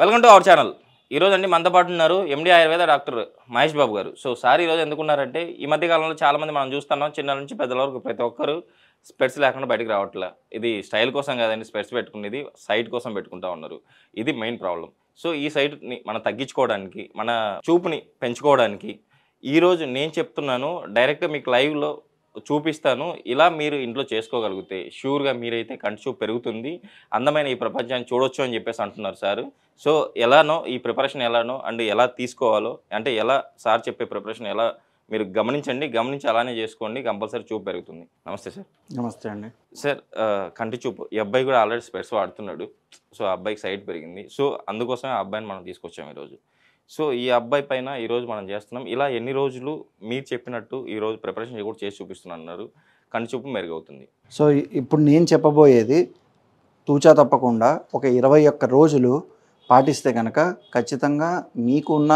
Welcome to our channel. ఈరోజు అండి మనతో పాటు ఉన్నారు ఎండి ఆయుర్వేద డాక్టర్ మహేష్ బాబు గారు. సో సార్ ఈరోజు ఎందుకున్నారంటే ఈ మధ్య కాలంలో చాలామంది మనం చూస్తున్నాం, చిన్న నుంచి పెద్దల వరకు ప్రతి ఒక్కరు స్పెట్స్ లేకుండా బయటకు రావట్లే. ఇది స్టైల్ కోసం కాదండి, స్పెట్స్ పెట్టుకునేది సైట్ కోసం పెట్టుకుంటా ఉన్నారు. ఇది మెయిన్ ప్రాబ్లం. సో ఈ సైట్ని మనం తగ్గించుకోవడానికి, మన చూపుని పెంచుకోవడానికి ఈరోజు నేను చెప్తున్నాను, డైరెక్ట్గా మీకు లైవ్లో చూపిస్తాను. ఇలా మీరు ఇంట్లో చేసుకోగలిగితే షూర్గా మీరైతే కంటి చూపు పెరుగుతుంది, అందమైన ఈ ప్రపంచాన్ని చూడొచ్చు అని చెప్పేసి అంటున్నారు సార్. సో ఎలానో ఈ ప్రిపరేషన్ ఎలానో అండ్ ఎలా తీసుకోవాలో, అంటే ఎలా సార్ చెప్పే ప్రిపరేషన్ ఎలా మీరు గమనించి అలానే చేసుకోండి, కంపల్సరీ చూపు పెరుగుతుంది. నమస్తే సార్. నమస్తే అండి. సార్ కంటి చూపు, ఈ అబ్బాయి కూడా ఆల్రెడీ స్పెట్స్ వాడుతున్నాడు. సో ఆ అబ్బాయికి సైట్ పెరిగింది. సో అందుకోసమే ఆ అబ్బాయిని మనం తీసుకొచ్చాము ఈరోజు. సో ఈ అబ్బాయి పైన ఈరోజు మనం చేస్తున్నాం. ఇలా ఎన్ని రోజులు మీరు చెప్పినట్టు ఈరోజు ప్రిపరేషన్ కూడా చేసి చూపిస్తున్నాను అన్నారు, కంటి చూపు మెరుగవుతుంది. సో ఇప్పుడు నేను చెప్పబోయేది తూచా తప్పకుండా ఒక 21 రోజులు పాటిస్తే కనుక ఖచ్చితంగా మీకు ఉన్న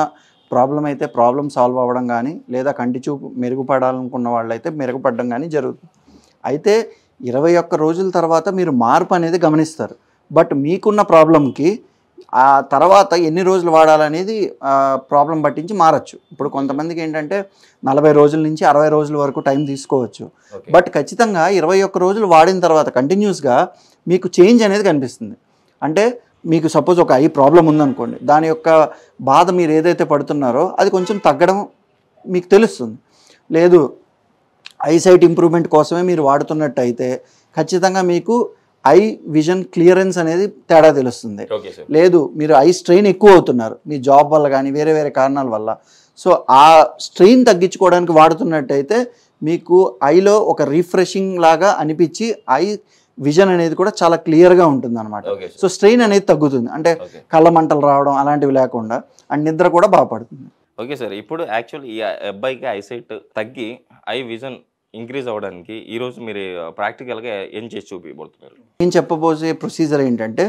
ప్రాబ్లం అయితే ప్రాబ్లం సాల్వ్ అవ్వడం కానీ, లేదా కంటి చూపు మెరుగుపడాలనుకున్న వాళ్ళైతే మెరుగుపడడం కానీ జరుగుతుంది. అయితే 21 రోజుల తర్వాత మీరు మార్పు అనేది గమనిస్తారు. బట్ మీకున్న ప్రాబ్లంకి ఆ తర్వాత ఎన్ని రోజులు వాడాలనేది ప్రాబ్లం పట్టించి మారచ్చు. ఇప్పుడు కొంతమందికి ఏంటంటే 40 రోజుల నుంచి 60 రోజుల వరకు టైం తీసుకోవచ్చు. బట్ ఖచ్చితంగా 21 రోజులు వాడిన తర్వాత కంటిన్యూస్గా మీకు చేంజ్ అనేది కనిపిస్తుంది. అంటే మీకు సపోజ్ ఒక ఐ ప్రాబ్లం ఉందనుకోండి, దాని యొక్క బాధ మీరు ఏదైతే పడుతున్నారో అది కొంచెం తగ్గడం మీకు తెలుస్తుంది. లేదు ఐసైట్ ఇంప్రూవ్మెంట్ కోసమే మీరు వాడుతున్నట్టయితే ఖచ్చితంగా మీకు ఐ విజన్ క్లియరెన్స్ అనేది తేడా తెలుస్తుంది. లేదు మీరు ఐ స్ట్రెయిన్ ఎక్కువ అవుతున్నారు మీ జాబ్ వల్ల కానీ వేరే వేరే కారణాల వల్ల, సో ఆ స్ట్రెయిన్ తగ్గించుకోవడానికి వాడుతున్నట్టయితే మీకు ఐలో ఒక రిఫ్రెషింగ్ లాగా అనిపించి ఐ విజన్ అనేది కూడా చాలా క్లియర్గా ఉంటుంది అనమాట. సో స్ట్రెయిన్ అనేది తగ్గుతుంది, అంటే కళ్ళ మంటలు రావడం అలాంటివి లేకుండా, అండ్ నిద్ర కూడా బాగుపడుతుంది. ఓకే సార్, ఇప్పుడు యాక్చువల్లీ ఈ అబ్బాయికి ఐసైట్ తగ్గి ఐ విజన్ ఇంక్రీజ్ అవ్వడానికి ఈరోజు మీరు ప్రాక్టికల్గా ఏం చేసి చూపించబోతున్నారు? నేను చెప్పబోసే ప్రొసీజర్ ఏంటంటే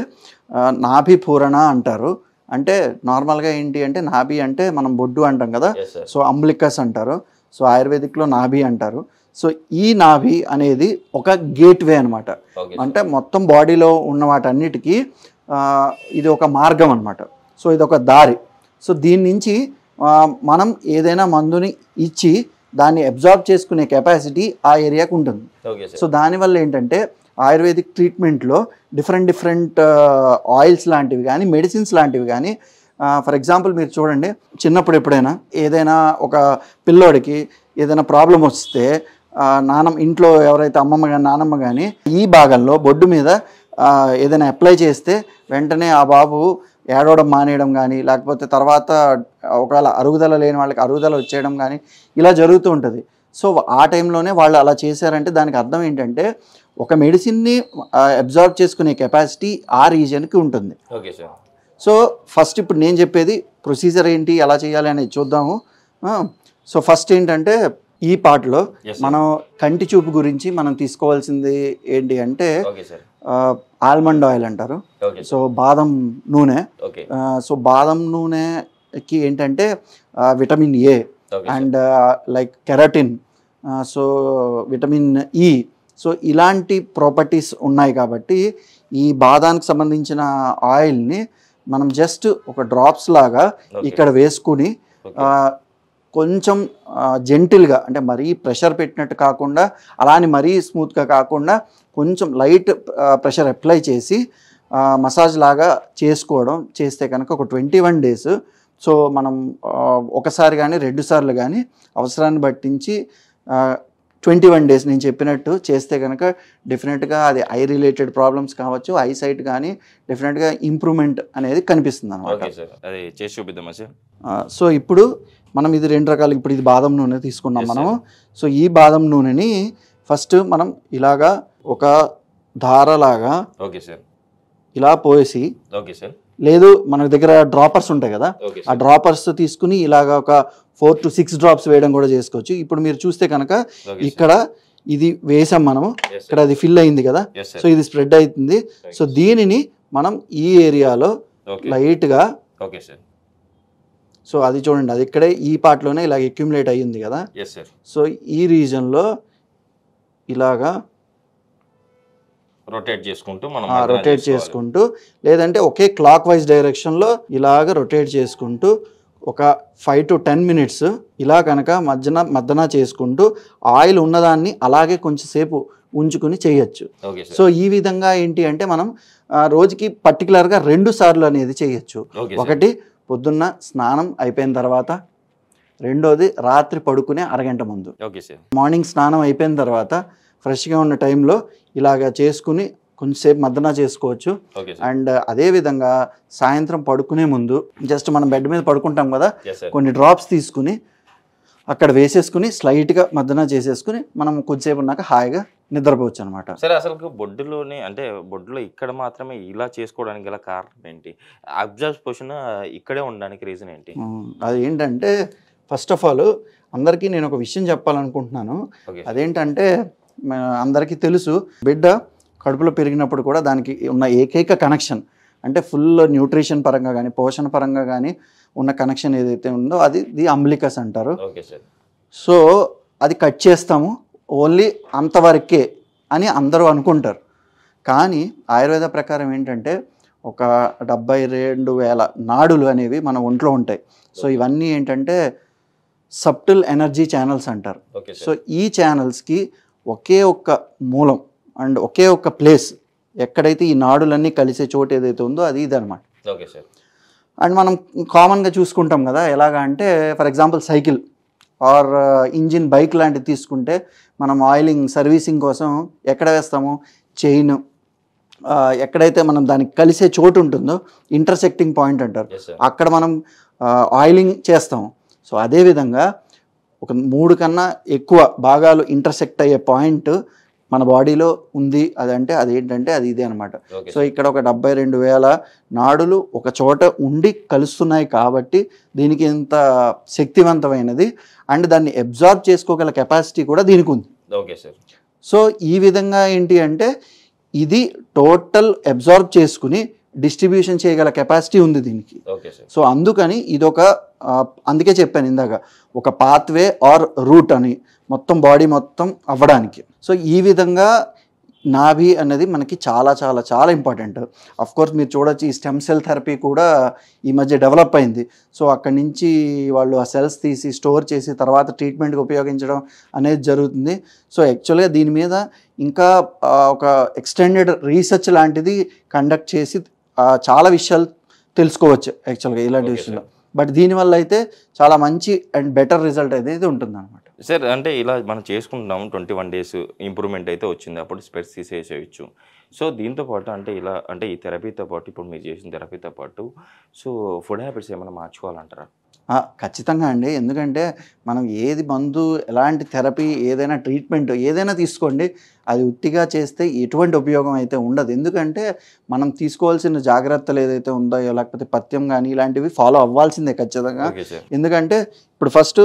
నాభి పూరణ అంటారు. అంటే నార్మల్గా ఏంటి అంటే నాభి అంటే మనం బొడ్డు అంటాం కదా, సో అంబ్లికస్ అంటారు, సో ఆయుర్వేదిక్లో నాభి అంటారు. సో ఈ నాభి అనేది ఒక గేట్వే అనమాట. అంటే మొత్తం బాడీలో ఉన్న వాటన్నిటికీ ఇది ఒక మార్గం అనమాట. సో ఇది ఒక దారి. సో దీని నుంచి మనం ఏదైనా మందుని ఇచ్చి దాన్ని అబ్జార్బ్ చేసుకునే కెపాసిటీ ఆ ఏరియాకు ఉంటుంది. సో దానివల్ల ఏంటంటే ఆయుర్వేదిక్ ట్రీట్మెంట్లో డిఫరెంట్ ఆయిల్స్ లాంటివి కానీ, మెడిసిన్స్ లాంటివి కానీ, ఫర్ ఎగ్జాంపుల్ మీరు చూడండి, చిన్నప్పుడు ఎప్పుడైనా ఏదైనా ఒక పిల్లోడికి ఏదైనా ప్రాబ్లం వస్తే ఇంట్లో ఎవరైతే అమ్మమ్మ కానీ నానమ్మ కానీ ఈ భాగంలో బొడ్డు మీద ఏదైనా అప్లై చేస్తే వెంటనే ఆ బాబు ఏడవడం మానేయడం కానీ, లేకపోతే తర్వాత ఒకవేళ అరుగుదల లేని వాళ్ళకి అరుగుదల వచ్చేయడం కానీ ఇలా జరుగుతూ ఉంటుంది. సో ఆ టైంలోనే వాళ్ళు అలా చేశారంటే దానికి అర్థం ఏంటంటే ఒక మెడిసిన్ని అబ్జార్బ్ చేసుకునే కెపాసిటీ ఆ రీజన్కి ఉంటుంది. Okay sir. సో ఫస్ట్ ఇప్పుడు నేను చెప్పేది ప్రొసీజర్ ఏంటి, ఎలా చేయాలి అనేది చూద్దాము. సో ఫస్ట్ ఏంటంటే ఈ పార్ట్లో మనం కంటి చూపు గురించి మనం తీసుకోవాల్సింది ఏంటి అంటే ఆల్మండ్ ఆయిల్ అంటారు. సో బాదం నూనె. సో బాదం నూనెకి ఏంటంటే vitamin A and like keratin, so vitamin E, so ఇలాంటి ప్రాపర్టీస్ ఉన్నాయి. కాబట్టి ఈ బాదానికి సంబంధించిన ఆయిల్ని మనం జస్ట్ ఒక డ్రాప్స్ లాగా ఇక్కడ వేసుకుని కొంచెం జెంటిల్గా, అంటే మరీ ప్రెషర్ పెట్టినట్టు కాకుండా అలానే మరీ స్మూత్గా కాకుండా కొంచెం లైట్ ప్రెషర్ అప్లై చేసి మసాజ్ లాగా చేస్తే కనుక ఒక 21 days, సో మనం ఒకసారి కానీ 2 సార్లు కానీ అవసరాన్ని బట్టించి 21 days నేను చెప్పినట్టు చేస్తే కనుక డెఫినెట్గా అది ఐ రిలేటెడ్ ప్రాబ్లమ్స్ కావచ్చు, ఐ సైట్ కానీ డెఫినెట్గా ఇంప్రూవ్మెంట్ అనేది కనిపిస్తుంది అనమాట. సో ఇప్పుడు మనం ఇది 2 రకాలు, ఇప్పుడు ఇది బాదం నూనె తీసుకున్నాం మనము. సో ఈ బాదం నూనెని ఫస్ట్ మనం ఇలాగా ఒక ధారలాగా ఇలా పోసి, లేదు మన దగ్గర డ్రాపర్స్ ఉంటాయి కదా, ఆ డ్రాపర్స్ తీసుకుని ఇలాగా ఒక 4 to 6 drops వేయడం కూడా చేసుకోవచ్చు. ఇప్పుడు మీరు చూస్తే కనుక ఇక్కడ ఇది వేసాం మనము, ఇక్కడ అది ఫిల్ అయింది కదా, సో ఇది స్ప్రెడ్ అవుతుంది. సో దీనిని మనం ఈ ఏరియాలో లైట్గా, సో అది చూడండి, అది ఇక్కడే ఈ పార్ట్లోనే ఇలా అక్యుములేట్ అయ్యింది కదా, సో ఈ రీజన్లో ఇలాగా రొటేట్ చేసుకుంటూ మనం రొటేట్ చేసుకుంటూ, లేదంటే ఒకే క్లాక్ వైజ్ డైరెక్షన్లో ఇలాగ రొటేట్ చేసుకుంటూ ఒక 5 to 10 minutes ఇలా కనుక మధ్యన చేసుకుంటూ ఆయిల్ ఉన్నదాన్ని అలాగే కొంచెంసేపు ఉంచుకుని చేయొచ్చు. సో ఈ విధంగా ఏంటి అంటే మనం రోజుకి పర్టికులర్గా 2 సార్లు అనేది చేయొచ్చు. ఒకటి పొద్దున్న స్నానం అయిపోయిన తర్వాత, రెండోది రాత్రి పడుకునే అరగంట ముందు. మార్నింగ్ స్నానం అయిపోయిన తర్వాత ఫ్రెష్గా ఉన్న టైంలో ఇలాగా చేసుకుని కొంచెంసేపు మద్దన చేసుకోవచ్చు. అండ్ అదేవిధంగా సాయంత్రం పడుకునే ముందు జస్ట్ మనం బెడ్ మీద పడుకుంటాం కదా, కొన్ని డ్రాప్స్ తీసుకుని అక్కడ వేసేసుకుని స్లైట్గా మద్దన చేసేసుకుని మనం కొద్దిసేపు ఉన్నాక హాయిగా నిద్రపోవచ్చు అనమాట. సరే, అసలు బొడ్డులోనే అంటే బొడ్డులో ఇక్కడ మాత్రమే ఇలా చేసుకోవడానికి గల కారణం ఏంటి? అబ్జర్వ్ పొజిషన్ ఇక్కడే ఉండడానికి రీజన్ ఏంటి? అది ఏంటంటే ఫస్ట్ ఆఫ్ ఆల్ అందరికీ నేను ఒక విషయం చెప్పాలనుకుంటున్నాను. అదేంటంటే అందరికీ తెలుసు, బిడ్డ కడుపులో పెరిగినప్పుడు కూడా దానికి ఉన్న ఏకైక కనెక్షన్ అంటే ఫుల్ న్యూట్రిషన్ పరంగా కానీ పోషణ పరంగా కానీ ఉన్న కనెక్షన్ ఏదైతే ఉందో అది ది అంబ్లికస్ అంటారు. సో అది కట్ చేస్తాము, ఓన్లీ అంతవరకే అని అందరూ అనుకుంటారు. కానీ ఆయుర్వేద ప్రకారం ఏంటంటే ఒక 72,000 నాడులు అనేవి మన ఒంట్లో ఉంటాయి. సో ఇవన్నీ ఏంటంటే సబ్టిల్ ఎనర్జీ ఛానల్స్ అంటారు. సో ఈ ఛానల్స్కి ఒకే ఒక్క మూలం అండ్ ఒకే ఒక్క ప్లేస్ ఎక్కడైతే ఈ నాడులన్నీ కలిసే చోటు ఏదైతే ఉందో అది ఇదనమాట. అండ్ మనం కామన్గా చూసుకుంటాం కదా, ఎలాగా అంటే for example cycle or engine bike లాంటివి తీసుకుంటే మనం ఆయిలింగ్ సర్వీసింగ్ కోసం ఎక్కడ వేస్తాము, చైన్ ఎక్కడైతే మనం దానికి కలిసే చోటు ఉంటుందో ఇంటర్సెక్టింగ్ పాయింట్ అంటారు, అక్కడ మనం ఆయిలింగ్ చేస్తాము. సో అదేవిధంగా ఒక 3 కన్నా ఎక్కువ భాగాలు ఇంటర్సెక్ట్ అయ్యే పాయింట్ మన బాడీలో ఉంది. అదంటే అదేంటంటే అది ఇదే అనమాట. సో ఇక్కడ ఒక 72,000 నాడులు ఒక చోట ఉండి కలుస్తున్నాయి కాబట్టి దీనికి ఇంత శక్తివంతమైనది అండ్ దాన్ని అబ్జార్బ్ చేసుకోగల కెపాసిటీ కూడా దీనికి ఉంది. సో ఈ విధంగా ఏంటి అంటే ఇది టోటల్ అబ్జార్బ్ చేసుకుని డిస్ట్రిబ్యూషన్ చేయగల కెపాసిటీ ఉంది దీనికి. సో అందుకని ఇదొక అందుకే చెప్పాను ఇందాక ఒక పాత్వే ఆర్ రూట్ అని మొత్తం బాడీ మొత్తం అవ్వడానికి. సో ఈ విధంగా నాభి అనేది మనకి చాలా చాలా చాలా ఇంపార్టెంట్. అఫ్ కోర్స్ మీరు చూడొచ్చు ఈ స్టెమ్ సెల్ థెరపీ కూడా ఈ మధ్య డెవలప్ అయింది. సో అక్కడి నుంచి వాళ్ళు ఆ సెల్స్ తీసి స్టోర్ చేసి తర్వాత ట్రీట్మెంట్కి ఉపయోగించడం అనేది జరుగుతుంది. సో యాక్చువల్గా దీని మీద ఇంకా ఒక ఎక్స్టెండెడ్ రీసెర్చ్ లాంటిది కండక్ట్ చేసి చాలా విషయాలు తెలుసుకోవచ్చు యాక్చువల్గా ఇలాంటి విషయంలో. బట్ దీనివల్ల అయితే చాలా మంచి అండ్ బెటర్ రిజల్ట్ అనేది ఉంటుంది అనమాట. సార్, అంటే ఇలా మనం చేసుకుంటున్నాము 21 days ఇంప్రూవ్మెంట్ అయితే వచ్చింది, అప్పుడు స్పెట్స్ తీసేసేయచ్చు. సో దీంతో పాటు అంటే ఇలా అంటే ఈ థెరపీతో పాటు ఇప్పుడు మీరు చేసిన థెరపీతో పాటు సో ఫుడ్ హ్యాబిట్స్ ఏమైనా మార్చుకోవాలంటారా? ఖచ్చితంగా అండి. ఎందుకంటే మనం ఏది మందు ఎలాంటి థెరపీ ఏదైనా ట్రీట్మెంట్ ఏదైనా తీసుకోండి, అది ఉట్టిగా చేస్తే ఎటువంటి ఉపయోగం అయితే ఉండదు. ఎందుకంటే మనం తీసుకోవాల్సిన జాగ్రత్తలు ఏదైతే ఉందో లేకపోతే పథ్యం కానీ ఇలాంటివి ఫాలో అవ్వాల్సిందే ఖచ్చితంగా. ఎందుకంటే ఇప్పుడు ఫస్ట్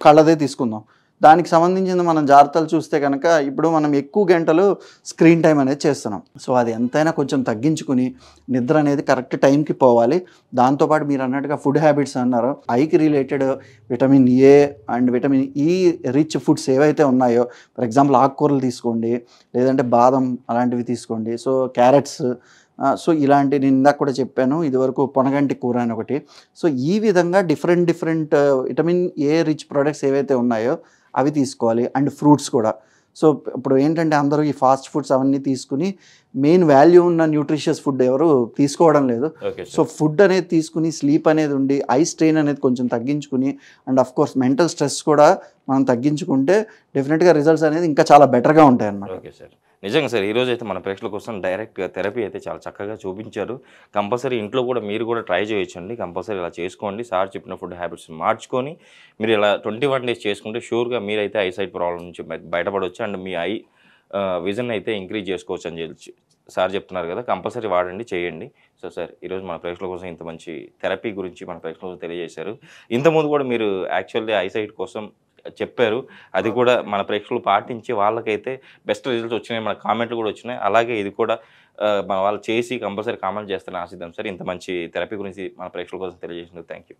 కళ్ళదే తీసుకుందాం, దానికి సంబంధించిన మనం జాగ్రత్తలు చూస్తే కనుక ఇప్పుడు మనం ఎక్కువ గంటలు స్క్రీన్ టైం అనేది చేస్తున్నాం. సో అది ఎంతైనా కొంచెం తగ్గించుకుని నిద్ర అనేది కరెక్ట్ టైంకి పోవాలి. దాంతోపాటు మీరు అన్నట్టుగా ఫుడ్ హ్యాబిట్స్ అన్నారు, ఐకి related vitamin A and vitamin E rich foods ఏవైతే ఉన్నాయో ఫర్ ఎగ్జాంపుల్ ఆకుకూరలు తీసుకోండి, లేదంటే బాదం అలాంటివి తీసుకోండి. సో క్యారెట్స్, సో ఇలాంటి నేను ఇందాక కూడా చెప్పాను ఇదివరకు పొనగంటి కూర అని ఒకటి. సో ఈ విధంగా different vitamin A rich products ఏవైతే ఉన్నాయో అవి తీసుకోవాలి. అండ్ ఫ్రూట్స్ కూడా. సో ఇప్పుడు ఏంటంటే అందరూ ఈ ఫాస్ట్ ఫుడ్స్ అవన్నీ తీసుకుని మెయిన్ వాల్యూ ఉన్న న్యూట్రిషియస్ ఫుడ్ ఎవరు తీసుకోవడం లేదు. సో ఫుడ్ అనేది తీసుకుని స్లీప్ అనేది ఉండి ఐ స్ట్రెయిన్ అనేది కొంచెం తగ్గించుకుని and of course mental stress కూడా మనం తగ్గించుకుంటే డెఫినెట్గా రిజల్ట్స్ అనేది ఇంకా చాలా బెటర్గా ఉంటాయి అన్నమాట. ఓకే సార్, నిజంగా సార్ ఈరోజు అయితే మన ప్రేక్షకుల కోసం డైరెక్ట్గా థెరపీ అయితే చాలా చక్కగా చూపించారు. కంపల్సరీ ఇంట్లో కూడా మీరు కూడా ట్రై చేయొచ్చండి. కంపల్సరీ ఇలా చేసుకోండి. సార్ చెప్పిన ఫుడ్ హ్యాబిట్స్ మార్చుకొని మీరు ఇలా 21 days చేసుకుంటే షూర్గా మీరైతే ఐసైట్ ప్రాబ్లం నుంచి బయటపడవచ్చు అండ్ మీ ఐ విజన్ అయితే ఇంక్రీజ్ చేసుకోవచ్చు అని చెప్పి సార్ చెప్తున్నారు కదా. కంపల్సరీ వాడండి, చేయండి. సో సార్ ఈరోజు మన ప్రేక్షకుల కోసం ఇంత మంచి థెరపీ గురించి మన ప్రేక్షకులకు తెలియజేశారు. ఇంతకుముందు కూడా మీరు యాక్చువల్లీ ఐసైట్ కోసం చెప్పారు, అది కూడా మన ప్రేక్షకులు పాటించి వాళ్ళకైతే బెస్ట్ రిజల్ట్స్ వచ్చినాయి, మన కామెంట్లు కూడా వచ్చినాయి. అలాగే ఇది కూడా మన వాళ్ళు చేసి కంపల్సరీ కామెంట్ చేస్తారని ఆశిద్దాం సార్. ఇంత మంచి థెరపీ గురించి మన ప్రేక్షకుల కోసం తెలియజేసినందుకు థ్యాంక్ యూ.